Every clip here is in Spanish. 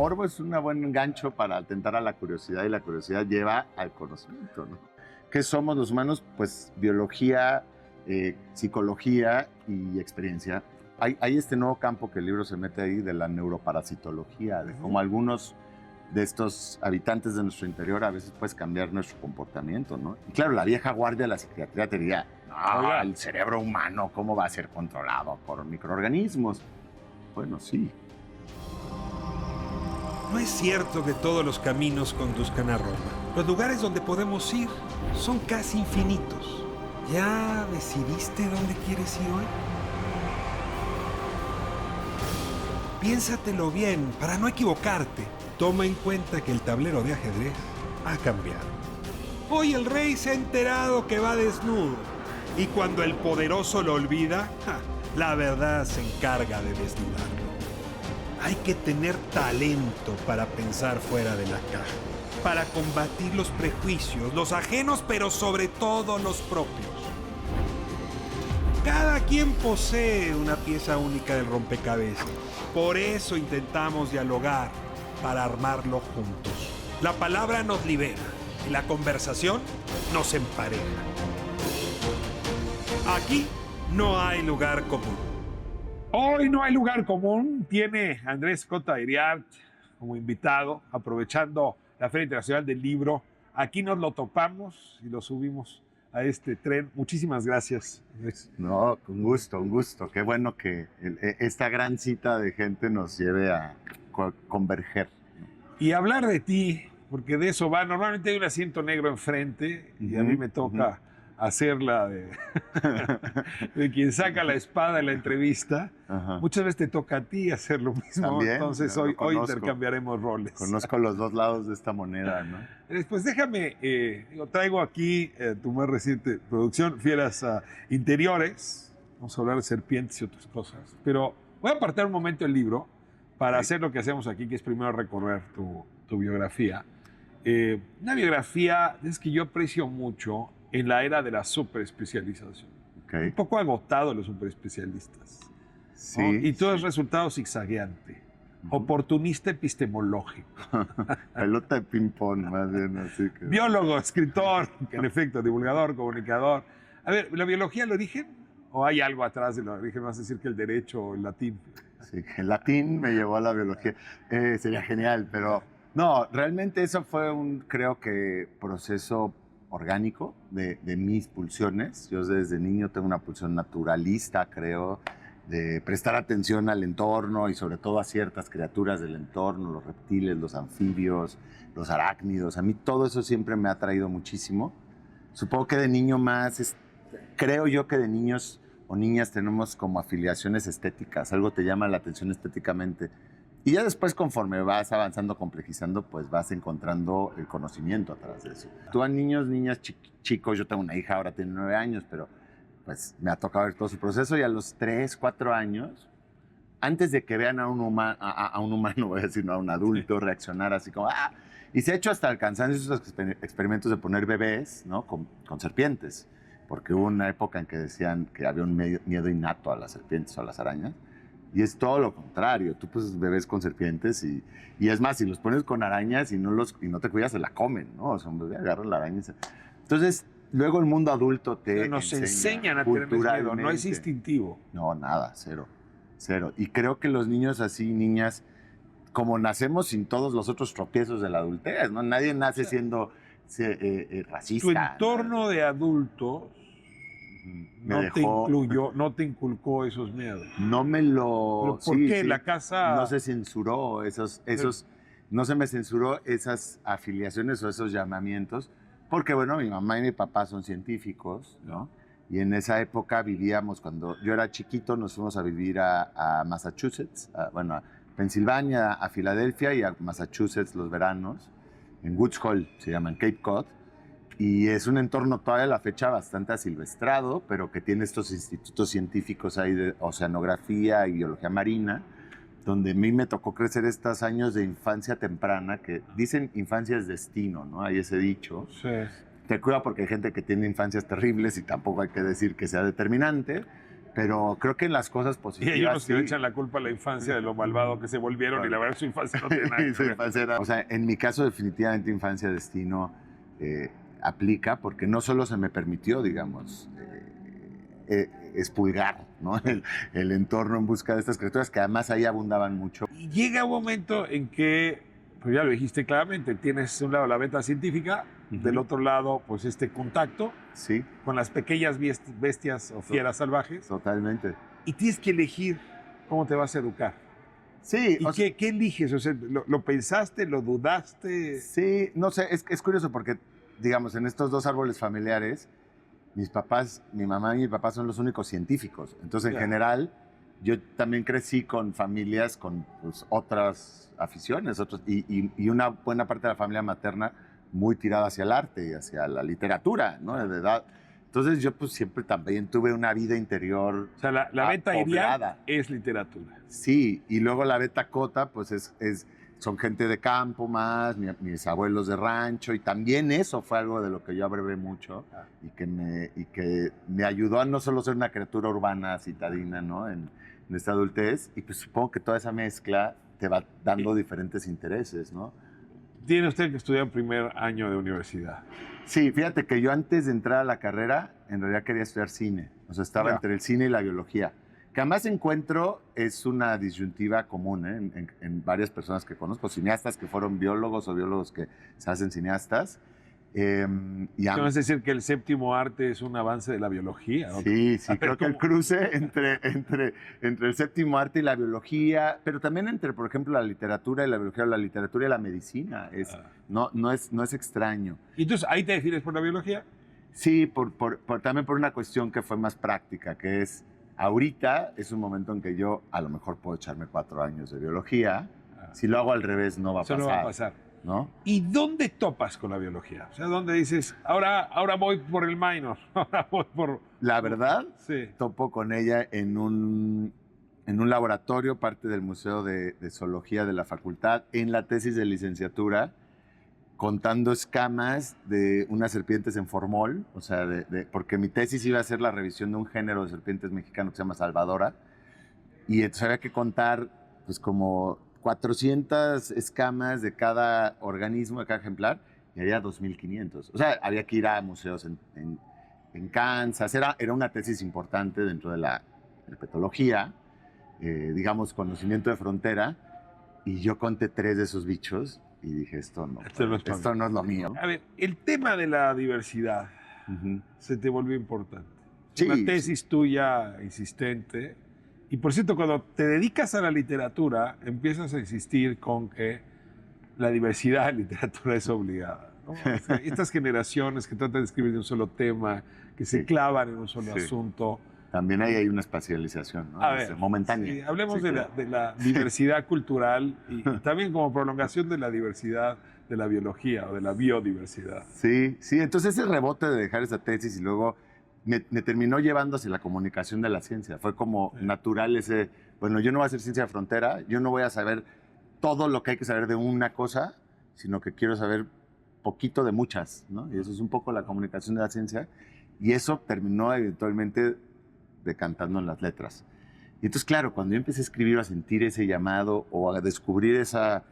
morbo es un buen gancho para atentar a la curiosidad y la curiosidad lleva al conocimiento, ¿no? ¿Qué somos los humanos? Pues biología, psicología y experiencia. Hay este nuevo campo que el libro se mete ahí de la neuroparasitología, de cómo algunos de estos habitantes de nuestro interior a veces puedes cambiar nuestro comportamiento, ¿no? Y claro, la vieja guardia de la psiquiatría te diría, no, el cerebro humano, ¿cómo va a ser controlado por microorganismos? Bueno, sí. No es cierto que todos los caminos conduzcan a Roma. Los lugares donde podemos ir son casi infinitos. ¿Ya decidiste dónde quieres ir hoy? Piénsatelo bien para no equivocarte. Toma en cuenta que el tablero de ajedrez ha cambiado. Hoy el rey se ha enterado que va desnudo. Y cuando el poderoso lo olvida, la verdad se encarga de desnudarlo. Hay que tener talento para pensar fuera de la caja, para combatir los prejuicios, los ajenos, pero sobre todo los propios. Cada quien posee una pieza única del rompecabezas. Por eso intentamos dialogar, para armarlo juntos. La palabra nos libera y la conversación nos empareja. Aquí no hay lugar común. Hoy no hay lugar común. Tiene Andrés Cota Iriart como invitado, aprovechando la Feria Internacional del Libro. Aquí nos lo topamos y lo subimos a este tren. Muchísimas gracias, Andrés. No, con gusto, un gusto. Qué bueno que esta gran cita de gente nos lleve a converger. Y hablar de ti, porque de eso va. Normalmente hay un asiento negro enfrente y a mí me toca hacerla de quien saca la espada en la entrevista. Muchas veces te toca a ti hacer lo mismo. También, entonces hoy intercambiaremos roles. Conozco los dos lados de esta moneda, ¿no? Pues déjame, traigo aquí tu más reciente producción, Fieras Interiores. Vamos a hablar de serpientes y otras cosas. Pero voy a apartar un momento el libro para hacer lo que hacemos aquí, que es primero recorrer tu biografía. Una biografía es que yo aprecio mucho en la era de la superespecialización. Un poco agotado los superespecialistas. Sí, ¿no? Y todo es resultado zigzagueante. Oportunista epistemológico. Pelota de ping-pong, más bien. Así que... Biólogo, escritor, en efecto, divulgador, comunicador. A ver, ¿la biología el origen? ¿O hay algo atrás del origen? ¿Vas a decir que el derecho o el latín? Sí, el latín me llevó a la biología. Sería genial, pero no, realmente eso fue creo que, proceso orgánico de mis pulsiones. Yo desde niño tengo una pulsión naturalista, creo, de prestar atención al entorno y sobre todo a ciertas criaturas del entorno, los reptiles, los anfibios, los arácnidos. A mí todo eso siempre me ha atraído muchísimo. Supongo que de niño más, creo yo que de niños o niñas tenemos como afiliaciones estéticas, algo te llama la atención estéticamente. Y ya después, conforme vas avanzando, complejizando, pues vas encontrando el conocimiento atrás de eso. Tú a niños, niñas, chicos, yo tengo una hija, ahora tiene 9 años, pero pues me ha tocado ver todo su proceso y a los 3, 4 años, antes de que vean a un humano, voy a decir, no, a un adulto reaccionar así como, ¡ah! Y se ha hecho hasta el cansancio esos experimentos de poner bebés, ¿no? Con serpientes, porque hubo una época en que decían que había un miedo innato a las serpientes o a las arañas. Y es todo lo contrario. Tú pues bebés con serpientes y es más, si los pones con arañas y no te cuidas, se la comen, ¿no? O sea, un bebé agarra la araña y se... Entonces, luego el mundo adulto nos enseñan a tener miedo, no es instintivo. No, nada, cero. Y creo que los niños así, niñas, como nacemos sin todos los otros tropiezos de la adultez, ¿no? Nadie nace siendo racista. Tu entorno de adultos no te inculcó esos miedos. No me lo... ¿Pero por qué? Sí. La casa... No se censuró no se me censuró esas afiliaciones o esos llamamientos, porque bueno, mi mamá y mi papá son científicos, ¿no? Y en esa época vivíamos, cuando yo era chiquito, nos fuimos a vivir a Massachusetts, a Pensilvania, a Filadelfia y a Massachusetts los veranos, en Woods Hole, se llama, en Cape Cod. Y es un entorno todavía a la fecha bastante asilvestrado, pero que tiene estos institutos científicos ahí de oceanografía y biología marina, donde a mí me tocó crecer estos años de infancia temprana, que dicen infancia es destino, ¿no? Hay ese dicho. Sí. Te cuida porque hay gente que tiene infancias terribles y tampoco hay que decir que sea determinante, Pero creo que en las cosas Y positivas. hay unos que sí. le echan la culpa a la infancia de lo malvado que se volvieron y la verdad su infancia no tiene nada que Su ver. infancia era- O sea, en mi caso definitivamente infancia destino aplica porque no solo se me permitió, digamos, expulgar, ¿no? El entorno en busca de estas criaturas que además ahí abundaban mucho. Y llega un momento en que, pues ya lo dijiste claramente, tienes de un lado la beta científica, del otro lado, pues este contacto Sí, con las pequeñas bestias o fieras salvajes, totalmente. y tienes que elegir cómo te vas a educar. Sí, ¿Y o sea, qué eliges? O sea, ¿lo pensaste, lo dudaste? sí, no sé, es curioso porque, digamos, en estos dos árboles familiares, mis papás, mi mamá y mi papá son los únicos científicos. Entonces, en Ya. general, yo también crecí con familias con pues, otras aficiones, y una buena parte de la familia materna muy tirada hacia el arte y hacia la literatura, ¿no? De edad. Entonces, yo pues siempre también tuve una vida interior. O sea, la beta irial poblada. es literatura. Sí, y luego la beta cota, pues son gente de campo más, mis abuelos de rancho, y también eso fue algo de lo que yo abrevé mucho y que me ayudó a no solo ser una criatura urbana citadina, ¿no? En esta adultez, y pues supongo que toda esa mezcla te va dando diferentes intereses, ¿no? Tiene usted que estudiar primer año de universidad. Sí, fíjate que yo antes de entrar a la carrera, en realidad quería estudiar cine. O sea, estaba Ya. entre el cine y la biología. Que además encuentro es una disyuntiva común en varias personas que conozco, cineastas que fueron biólogos o biólogos que se hacen cineastas. ¿No es decir que el séptimo arte es un avance de la biología? ¿No? Sí, A sí, ver, creo que el ¿cómo? cruce entre el séptimo arte y la biología, pero también entre, por ejemplo, la literatura y la biología, o la literatura y la medicina, no es extraño. ¿Y entonces ahí te defines por la biología? Sí, también por una cuestión que fue más práctica, que es, ahorita es un momento en que yo a lo mejor puedo echarme 4 años de biología, si lo hago al revés no va a Eso pasar, no va a pasar. ¿no? ¿Y dónde topas con la biología? O sea, ¿dónde dices, ahora voy por el minor? Ahora voy por... La verdad, Sí. topo con ella en un laboratorio, parte del Museo de Zoología de la Facultad, en la tesis de licenciatura, contando escamas de unas serpientes en formol, o sea, porque mi tesis iba a ser la revisión de un género de serpientes mexicano que se llama Salvadora, y entonces había que contar, pues, como 400 escamas de cada organismo, de cada ejemplar, y había 2.500. O sea, había que ir a museos en Kansas, era una tesis importante dentro de la herpetología, digamos, conocimiento de frontera, y yo conté 3 de esos bichos, y dije, esto no es lo mío. A ver, el tema de la diversidad Ujú. se te volvió importante. Sí, Una tesis tuya insistente. Y por cierto, cuando te dedicas a la literatura, empiezas a insistir con que la diversidad en literatura es obligada, ¿no? O sea, estas generaciones que tratan de escribir de un solo tema, que se Sí. clavan en un solo Sí. asunto. También ahí hay una espacialización, ¿no? A ver, momentánea. sí, hablemos Sí, de, claro. de la diversidad cultural y también como prolongación de la diversidad de la biología o de la biodiversidad. Sí, sí, entonces ese rebote de dejar esa tesis y luego me terminó llevando hacia la comunicación de la ciencia. Fue como natural ese, bueno, yo no voy a hacer ciencia de frontera, yo no voy a saber todo lo que hay que saber de una cosa, sino que quiero saber poquito de muchas, ¿no? Y eso es un poco la comunicación de la ciencia. Y eso terminó eventualmente decantando en las letras. Y entonces, claro, cuando yo empecé a escribir, a sentir ese llamado o a descubrir esa,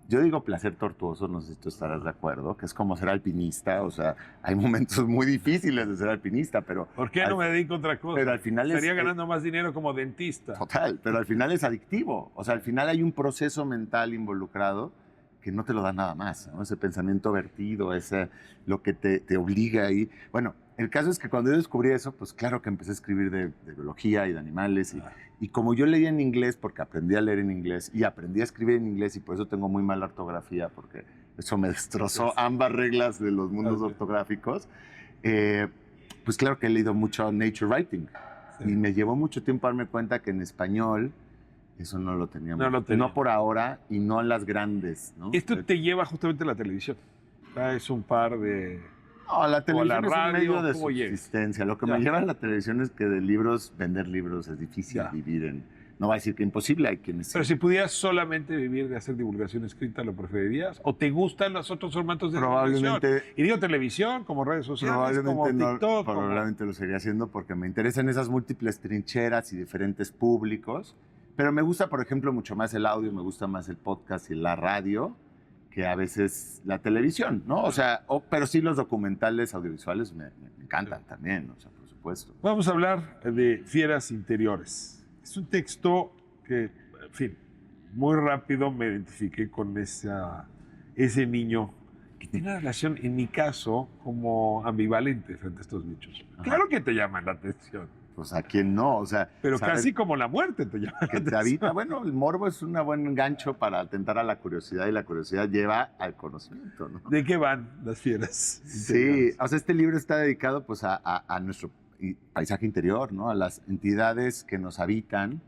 yo digo placer tortuoso, no sé si tú estarás de acuerdo, que es como ser alpinista, o sea, hay momentos muy difíciles de ser alpinista, pero... ¿Por qué no me dedico a otra cosa? Pero al final estaría ganando más dinero como dentista. Total, pero al final es adictivo, o sea, al final hay un proceso mental involucrado que no te lo da nada más, ¿no? Ese pensamiento vertido, lo que te obliga ahí. Bueno, el caso es que cuando yo descubrí eso, pues claro que empecé a escribir de biología y de animales. Y como yo leía en inglés, porque aprendí a leer en inglés y aprendí a escribir en inglés, y por eso tengo muy mala ortografía, porque eso me destrozó ambas reglas de los mundos ortográficos, pues claro que he leído mucho Nature Writing. Sí. Y me llevó mucho tiempo darme cuenta que en español eso no lo teníamos. No lo tenía. No por ahora y no en las grandes, ¿no? Esto te lleva justamente a la televisión. Es un par de... No, la televisión la es un medio de ¿cómo llega? subsistencia. Lo que me lleva a la televisión es que de libros, vender libros es difícil Ya. vivir en... No va a decir que imposible, hay quienes sí. Pero si pudieras solamente vivir de hacer divulgación escrita, ¿lo preferirías? ¿O te gustan los otros formatos de divulgación? Probablemente, Y digo televisión, como redes sociales, como TikTok. probablemente lo seguiría haciendo porque me interesan esas múltiples trincheras y diferentes públicos. Pero me gusta, por ejemplo, mucho más el audio, me gusta más el podcast y la radio que a veces la televisión, ¿no? O sea, pero sí los documentales audiovisuales me encantan también, o sea, por supuesto. Vamos a hablar de Fieras Interiores. Es un texto que, en fin, muy rápido me identifiqué con ese niño que tiene una relación, en mi caso, como ambivalente frente a estos bichos. Ajá. Claro que te llaman la atención. Pues a quién no, o sea. Pero ¿sabes? casi como la muerte te llama la Que te atención. habita. Bueno, el morbo es un buen gancho para atentar a la curiosidad y la curiosidad lleva al conocimiento, ¿no? ¿De qué van las fieras? Sí, interiores? o sea, este libro está dedicado pues a nuestro paisaje interior, ¿no? A las entidades que nos habitan,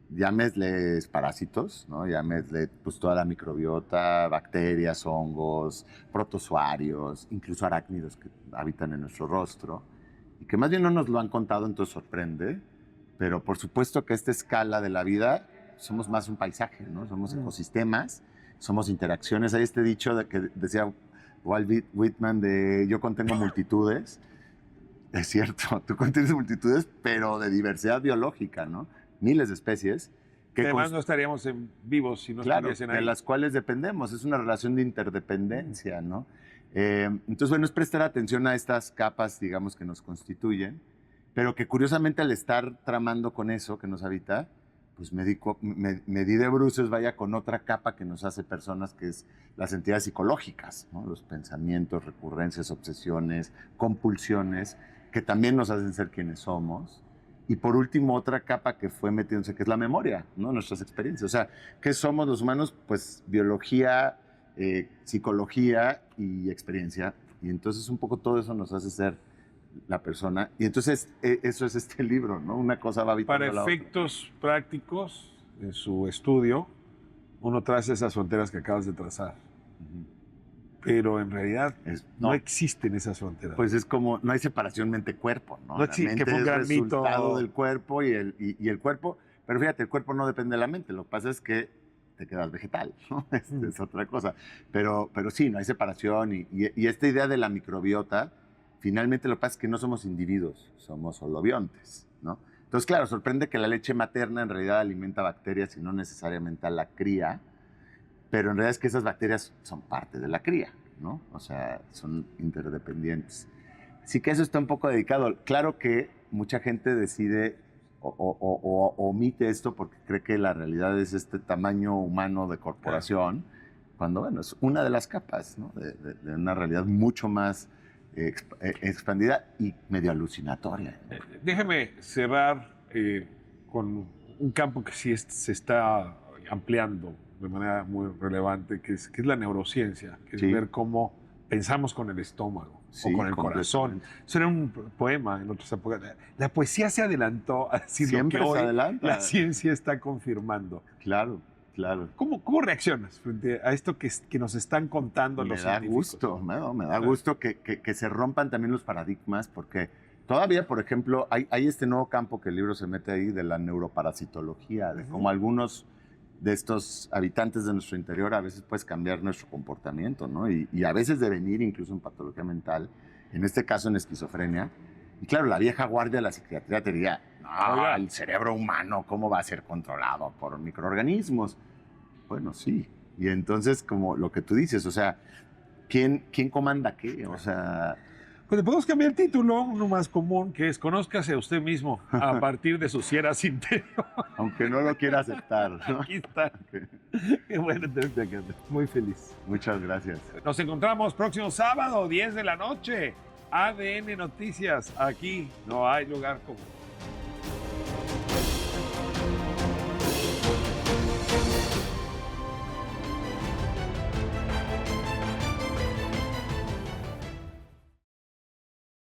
llámesles parásitos, ¿no? Llámesle pues toda la microbiota, bacterias, hongos, protozoarios, incluso arácnidos que habitan en nuestro rostro y que más bien no nos lo han contado, entonces sorprende, pero por supuesto que a esta escala de la vida somos más un paisaje, ¿no? Somos ecosistemas, somos interacciones. Hay este dicho que decía Walt Whitman de yo contengo multitudes. Es cierto, tú contienes multitudes, pero de diversidad biológica, ¿no? Miles de especies. Que además no estaríamos vivos si no claro, estuviesen ahí. de las cuales dependemos. Es una relación de interdependencia, ¿no? Entonces, bueno, es prestar atención a estas capas, digamos, que nos constituyen, pero que curiosamente al estar tramando con eso que nos habita, pues me di de bruces, vaya, con otra capa que nos hace personas, que es las entidades psicológicas, ¿no? Los pensamientos, recurrencias, obsesiones, compulsiones, que también nos hacen ser quienes somos. Y por último, otra capa que fue metiéndose, que es la memoria, ¿no? Nuestras experiencias. O sea, ¿qué somos los humanos? Pues biología, psicología y experiencia. Y entonces un poco todo eso nos hace ser la persona. Y entonces eso es este libro, ¿no? Una cosa va habitando Para la otra. efectos prácticos, en su estudio, uno traza esas fronteras que acabas de trazar. Ujú. Pero en realidad no No, existen esas fronteras. pues es como, no hay separación mente-cuerpo, ¿no? No La existe, mente que fue un es gran resultado mito. del cuerpo y el cuerpo, pero fíjate, el cuerpo no depende de la mente, lo que pasa es que te quedas vegetal, ¿no? Es otra cosa. Pero sí, no hay separación y esta idea de la microbiota, finalmente lo que pasa es que no somos individuos, somos holobiontes, ¿no? Entonces, claro, sorprende que la leche materna en realidad alimenta bacterias y no necesariamente a la cría, pero en realidad es que esas bacterias son parte de la cría, ¿no? O sea, son interdependientes. Así que eso está un poco dedicado. Claro que mucha gente decide o omite esto porque cree que la realidad es este tamaño humano de corporación, cuando, bueno, es una de las capas, ¿no? de una realidad mucho más expandida y medio alucinatoria. Déjeme cerrar con un campo que sí se está ampliando de manera muy relevante, que es la neurociencia, que es Sí. ver cómo pensamos con el estómago Sí, o con el corazón. Eso era un poema en otras épocas. La poesía se adelantó a decir Siempre lo que se hoy adelanta. la ciencia está confirmando. Claro, claro. ¿Cómo reaccionas frente a esto que nos están contando Me los da científicos? gusto, ¿no? Me da gusto que se rompan también los paradigmas, porque todavía, por ejemplo, hay este nuevo campo que el libro se mete ahí de la neuroparasitología, de cómo algunos de estos habitantes de nuestro interior a veces puedes cambiar nuestro comportamiento, ¿no? Y a veces devenir incluso en patología mental, en este caso en esquizofrenia. Y claro, la vieja guardia de la psiquiatría te diría, no, el cerebro humano, ¿cómo va a ser controlado por microorganismos? Bueno, sí. Y entonces, como lo que tú dices, o sea, ¿quién comanda qué? O sea, Pues le podemos cambiar el título, uno más común, que es Conózcase a usted mismo a partir de sus fieras interiores. aunque no lo quiera aceptar, ¿no? Aquí está. Qué bueno tenerte aquí, Andrés. Muy feliz. Muchas gracias. Nos encontramos próximo sábado, 10 de la noche. ADN Noticias. Aquí no hay lugar común.